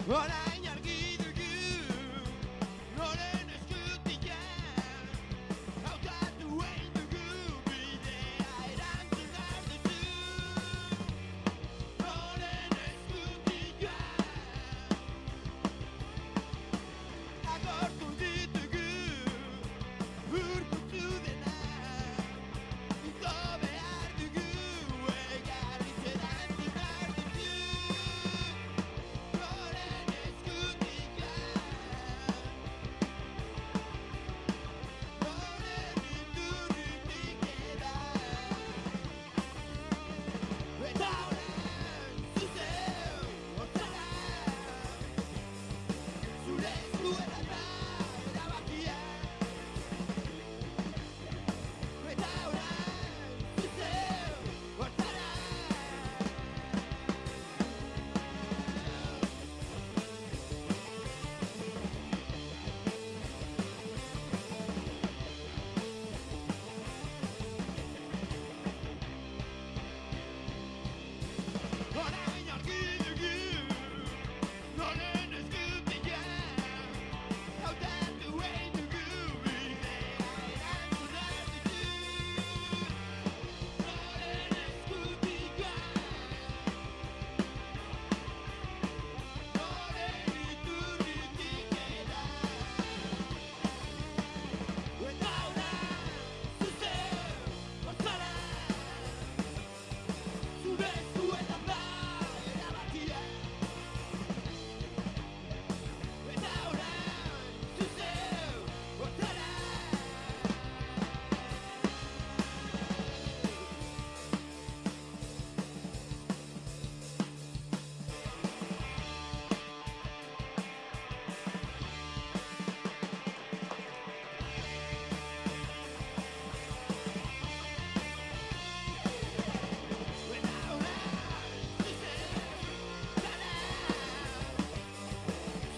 Orain argi dugu, noren eskutik hautatu egin dugu bidea erantzun behar duzu. Noren eskutik agortu ditugu, urkutu dena, ito behar dugu, egarriz erantzun behar duzu. Noren eskutik noren iturritik eta orain zuzeu hortzara, zure eskuetan da erabakia. Eta orain zuzeu hortzara. Orain argi dugu, noren eskutik hautatu egin dugu bidea erantzun behar duzu. Noren eskutik noren iturritik eta orain zuzeu hortzara, zure eskuetan da erabakia. Eta orain zuzeu hortzara.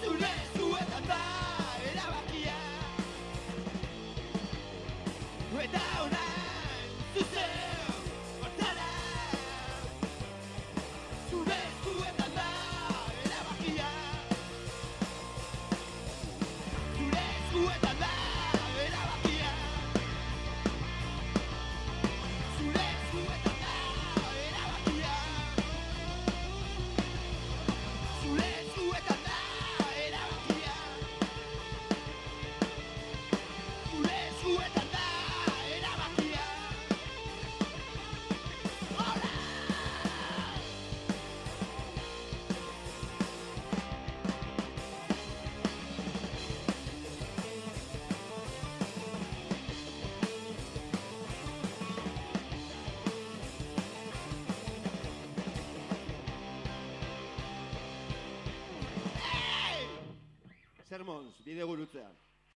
Zure eskuetan da erabakia. Eta orain zuzeu hortzara, zure eskuetan da erabakia. Zure eskuetan da erabakia. Zure eskuetan da erabakia. Zure eskuetan da erabakia. Zure eskuetan da erabakia. Hola! Sermons, bide gurutzean.